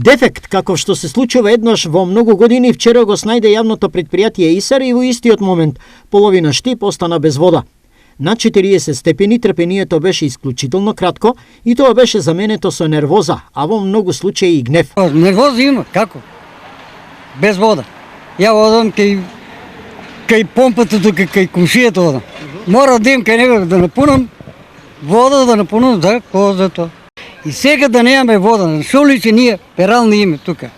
Дефект, каков што се случува еднаш во многу години, вчера го снајде јавното предпријатие ИСАР и во истиот момент половина Штип остана без вода. На 40 степени трпението беше исклучително кратко и тоа беше заменето со нервоза, а во многу случаи и гнев. Нервоза има, како? Без вода. Ја одам кај помпата тука, кај комшијата одам. Мора да идем кај него да напунам вода, да кој за тоа. И сега да немаме вода, шо личи ние перални име тука.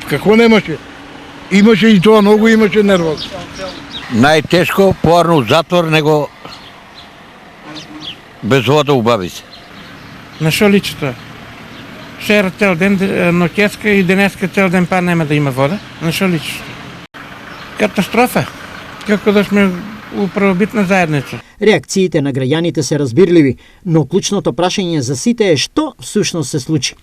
Какво немаше? Имаше и тоа, многу имаше нервоза. Најтешко поарно затвор него без вода у бабица. На шо личи тоа? Вчера цел ден, ноќеска и денеска цел ден па нема да има вода. На шо личи? Катастрофа. Како да сме у правобитна заедница. Реакциите на граѓаните се разбирливи, но клучното прашање за сите е што всушност се случи.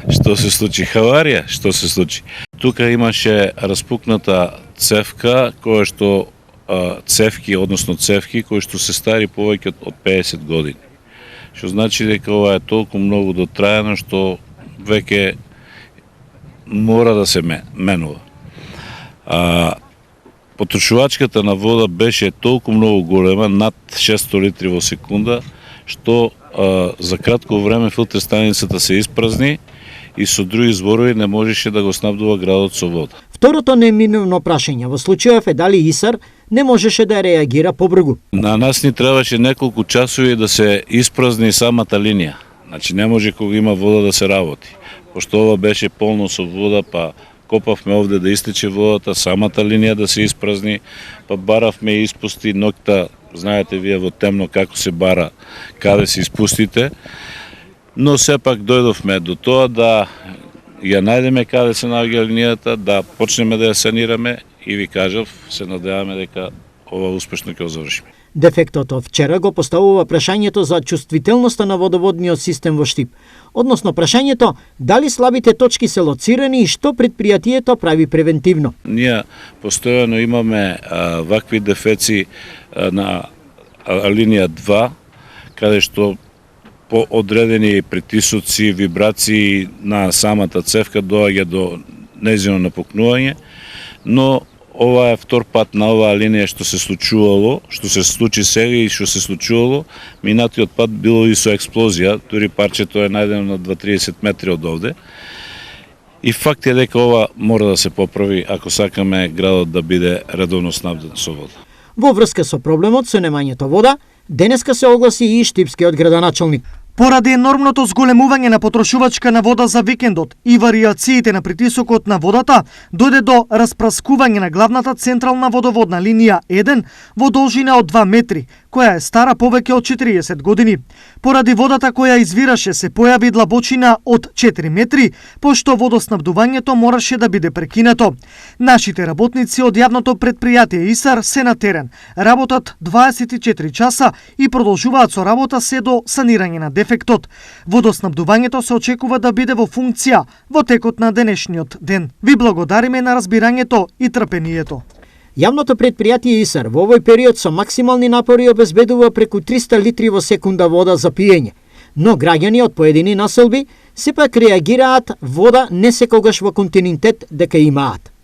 Што се случи? Хаварија? Што се случи? Тука имаше распукната цевка, која што цевки кои што се стари повеќе од 50 години. Што значи дека ова е толку многу дотраено што веќе мора да се менува. Потрошувачката на вода беше толку многу голема, над 600 литри во секунда, што за кратко време филтер-станицата се испразни и со други зборови не можеше да го снабдува градот со вода. Второто неминовно прашање во случајов е дали ИСАР не можеше да реагира побрзо. На нас ни требаше неколку часови да се испразни самата линија. Значи не може кога има вода да се работи. Пошто ова беше полно со вода, па копавме овде да истече водата, самата линија да се испразни, па баравме и испусти ноќта, знаете вие во темно како се бара, каде се испустите, но сепак дојдовме до тоа да ја најдеме каде се наоѓа линијата, да почнеме да ја санираме и ви кажав, се надеваме дека ова успешно ќе го завршиме. Дефектот од вчера го поставува прашањето за чувствителноста на водоводниот систем во Штип, односно прашањето дали слабите точки се лоцирани и што предпријатието прави превентивно. Ние постојано имаме вакви дефеци на линија 2, каде што по одредени притисоци, вибрации на самата цевка доаѓа до нејзино напукнување, но ова е втор пат на оваа линија што се случувало, што се случи сега и што се случувало. Минатиот пат било и со експлозија, дури парчето е најдено на 2-30 метри од овде. И факт е дека ова мора да се поправи ако сакаме градот да биде редовно снабден со вода. Во врска со проблемот со немањето вода, денеска се огласи и штипскиот градоначалник. Поради енормното зголемување на потрошувачка на вода за викендот и варијациите на притисокот на водата, дојде до распраскување на главната централна водоводна линија 1 во должина од 2 метри, која е стара повеќе од 40 години. Поради водата која извираше се појави длабочина од 4 метри, пошто водоснабдувањето мораше да биде прекинато. Нашите работници од јавното предпријатие ИСАР се на терен, работат 24 часа и продолжуваат со работа се до санирање на дефектот. Водоснабдувањето се очекува да биде во функција во текот на денешниот ден. Ви благодариме на разбирањето и трпението. Јавното предпријатие ИСАР во овој период со максимални напори обезбедува преку 300 литри во секунда вода за пиење, но граѓани од поедини населби сепак реагираат вода не секогаш во континуитет дека имаат.